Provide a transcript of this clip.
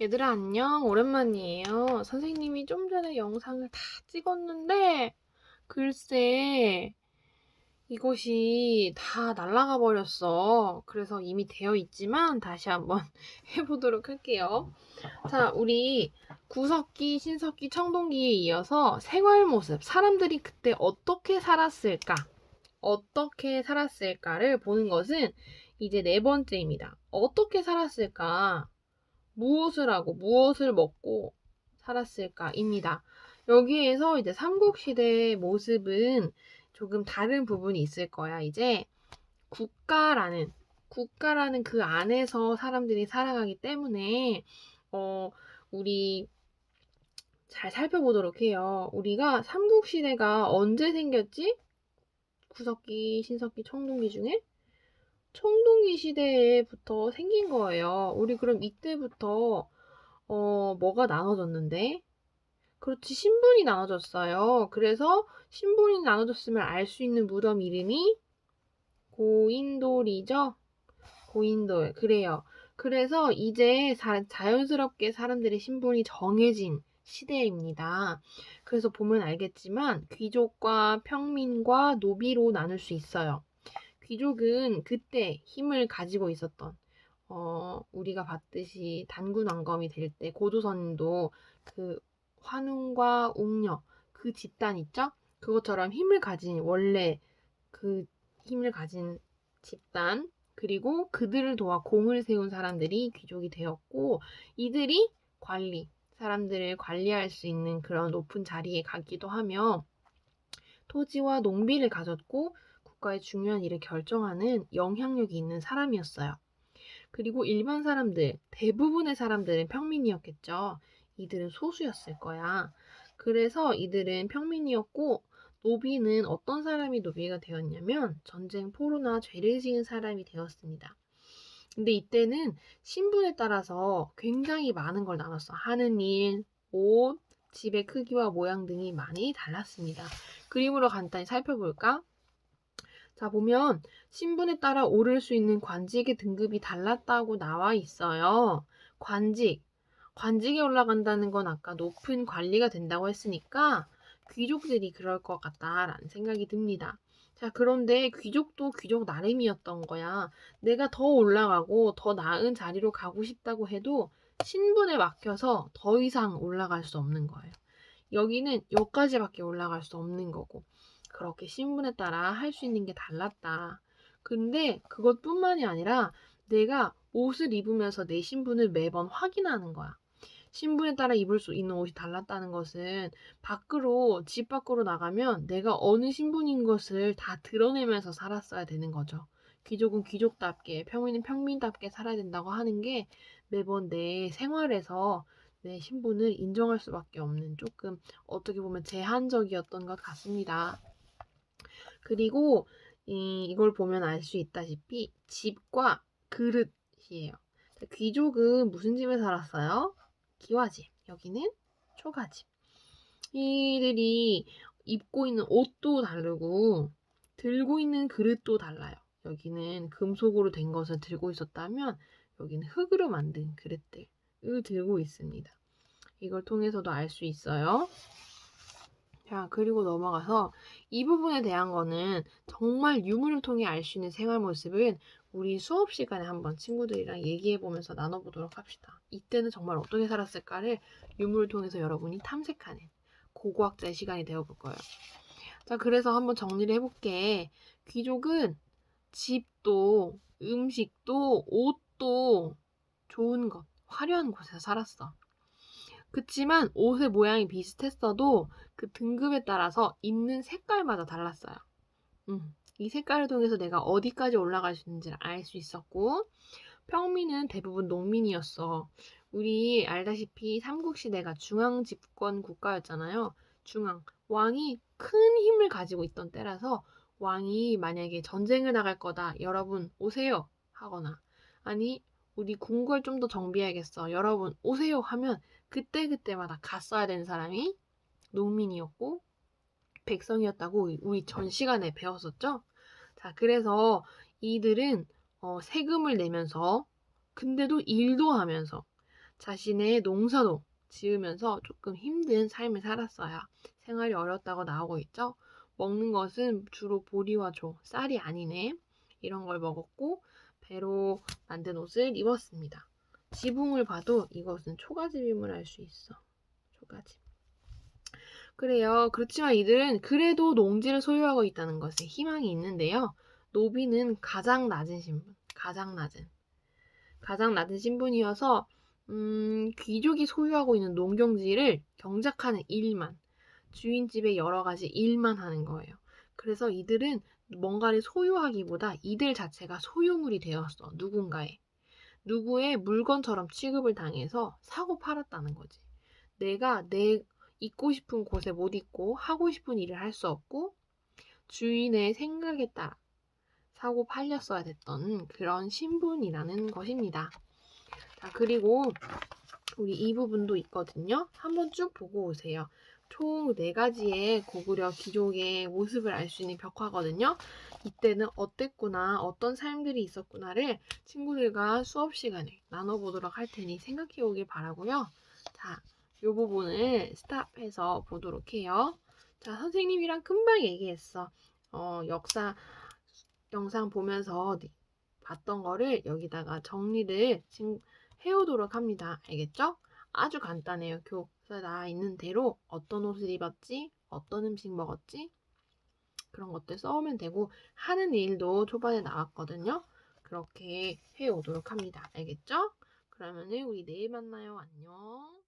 얘들아, 안녕. 오랜만이에요. 선생님이 좀 전에 영상을 다 찍었는데, 글쎄, 이것이 다 날아가 버렸어. 그래서 이미 되어 있지만, 다시 한번 해보도록 할게요. 자, 우리 구석기, 신석기, 청동기에 이어서 생활 모습, 사람들이 그때 어떻게 살았을까? 어떻게 살았을까를 보는 것은 이제 네 번째입니다. 어떻게 살았을까? 무엇을 하고 무엇을 먹고 살았을까입니다. 여기에서 이제 삼국시대의 모습은 조금 다른 부분이 있을 거야. 이제 국가라는 국가라는 그 안에서 사람들이 살아가기 때문에 우리 잘 살펴보도록 해요. 우리가 삼국시대가 언제 생겼지? 구석기, 신석기, 청동기 중에 청동기 시대부터 생긴 거예요. 우리 그럼 이때부터 뭐가 나눠졌는데? 그렇지, 신분이 나눠졌어요. 그래서 신분이 나눠졌으면 알 수 있는 무덤 이름이 고인돌이죠? 고인돌. 그래요. 그래서 이제 자연스럽게 사람들의 신분이 정해진 시대입니다. 그래서 보면 알겠지만 귀족과 평민과 노비로 나눌 수 있어요. 귀족은 그때 힘을 가지고 있었던 우리가 봤듯이 단군왕검이 될 때 고조선도 그 환웅과 웅녀 그 집단 있죠? 그것처럼 힘을 가진 원래 그 힘을 가진 집단 그리고 그들을 도와 공을 세운 사람들이 귀족이 되었고 이들이 사람들을 관리할 수 있는 그런 높은 자리에 가기도 하며 토지와 농비를 가졌고 국가의 중요한 일을 결정하는 영향력이 있는 사람이었어요. 그리고 일반 사람들, 대부분의 사람들은 평민이었겠죠. 이들은 소수였을 거야. 그래서 이들은 평민이었고, 노비는 어떤 사람이 노비가 되었냐면, 전쟁 포로나 죄를 지은 사람이 되었습니다. 근데 이때는 신분에 따라서 굉장히 많은 걸 나눴어. 하는 일, 옷, 집의 크기와 모양 등이 많이 달랐습니다. 그림으로 간단히 살펴볼까? 자, 보면 신분에 따라 오를 수 있는 관직의 등급이 달랐다고 나와 있어요. 관직에 올라간다는 건 아까 높은 관리가 된다고 했으니까 귀족들이 그럴 것 같다라는 생각이 듭니다. 자, 그런데 귀족도 귀족 나름이었던 거야. 내가 더 올라가고 더 나은 자리로 가고 싶다고 해도 신분에 막혀서 더 이상 올라갈 수 없는 거예요. 여기는 여기까지밖에 올라갈 수 없는 거고. 그렇게 신분에 따라 할 수 있는 게 달랐다. 근데 그것뿐만이 아니라 내가 옷을 입으면서 내 신분을 매번 확인하는 거야. 신분에 따라 입을 수 있는 옷이 달랐다는 것은 집 밖으로 나가면 내가 어느 신분인 것을 다 드러내면서 살았어야 되는 거죠. 귀족은 귀족답게, 평민은 평민답게 살아야 된다고 하는 게 매번 내 생활에서 내 신분을 인정할 수밖에 없는 조금 어떻게 보면 제한적이었던 것 같습니다. 그리고 이걸 보면 알 수 있다시피 집과 그릇이에요. 귀족은 무슨 집에 살았어요? 기와집. 여기는 초가집. 이들이 입고 있는 옷도 다르고 들고 있는 그릇도 달라요. 여기는 금속으로 된 것을 들고 있었다면 여기는 흙으로 만든 그릇들을 들고 있습니다. 이걸 통해서도 알 수 있어요. 자, 그리고 넘어가서 이 부분에 대한 거는 정말 유물을 통해 알 수 있는 생활 모습은 우리 수업 시간에 한번 친구들이랑 얘기해 보면서 나눠보도록 합시다. 이때는 정말 어떻게 살았을까를 유물을 통해서 여러분이 탐색하는 고고학자의 시간이 되어볼 거예요. 자, 그래서 한번 정리를 해볼게. 귀족은 집도, 음식도, 옷도 좋은 것, 화려한 곳에서 살았어. 그치만 옷의 모양이 비슷했어도 그 등급에 따라서 입는 색깔마다 달랐어요. 이 색깔을 통해서 내가 어디까지 올라갈 수 있는지를 알 수 있었고 평민은 대부분 농민이었어. 우리 알다시피 삼국시대가 중앙 집권 국가였잖아요. 왕이 큰 힘을 가지고 있던 때라서 왕이 만약에 전쟁을 나갈 거다. 여러분 오세요. 하거나 아니 우리 궁궐 좀 더 정비해야겠어. 여러분 오세요 하면 그때그때마다 갔어야 되는 사람이 농민이었고 백성이었다고 우리 전 시간에 배웠었죠? 자, 그래서 이들은 세금을 내면서 근데도 일도 하면서 자신의 농사도 지으면서 조금 힘든 삶을 살았어요. 생활이 어렵다고 나오고 있죠. 먹는 것은 주로 보리와 조, 쌀이 아니네. 이런 걸 먹었고 배로 만든 옷을 입었습니다. 지붕을 봐도 이것은 초가집임을 알 수 있어. 초가집. 그래요. 그렇지만 이들은 그래도 농지를 소유하고 있다는 것에 희망이 있는데요. 노비는 가장 낮은 신분, 가장 낮은 신분이어서 귀족이 소유하고 있는 농경지를 경작하는 일만, 주인집에 여러 가지 일만 하는 거예요. 그래서 이들은 뭔가를 소유하기보다 이들 자체가 소유물이 되었어. 누구의 물건처럼 취급을 당해서 사고 팔았다는 거지. 내가 내 있고 싶은 곳에 못 있고 하고 싶은 일을 할 수 없고 주인의 생각에 따라 사고 팔렸어야 됐던 그런 신분이라는 것입니다. 자, 그리고 우리 이 부분도 있거든요. 한번 쭉 보고 오세요. 총 4가지의 고구려 귀족의 모습을 알 수 있는 벽화거든요. 이때는 어땠구나, 어떤 삶들이 있었구나를 친구들과 수업 시간에 나눠보도록 할 테니 생각해 오길 바라고요. 자, 이 부분을 스탑해서 보도록 해요. 자, 선생님이랑 금방 얘기했어. 역사 영상 보면서 봤던 거를 여기다가 정리를 지금 해오도록 합니다. 알겠죠? 아주 간단해요. 교과서에 나와 있는 대로 어떤 옷을 입었지, 어떤 음식 먹었지, 그런 것들 써오면 되고 하는 일도 초반에 나왔거든요. 그렇게 해오도록 합니다. 알겠죠? 그러면은 우리 내일 만나요. 안녕.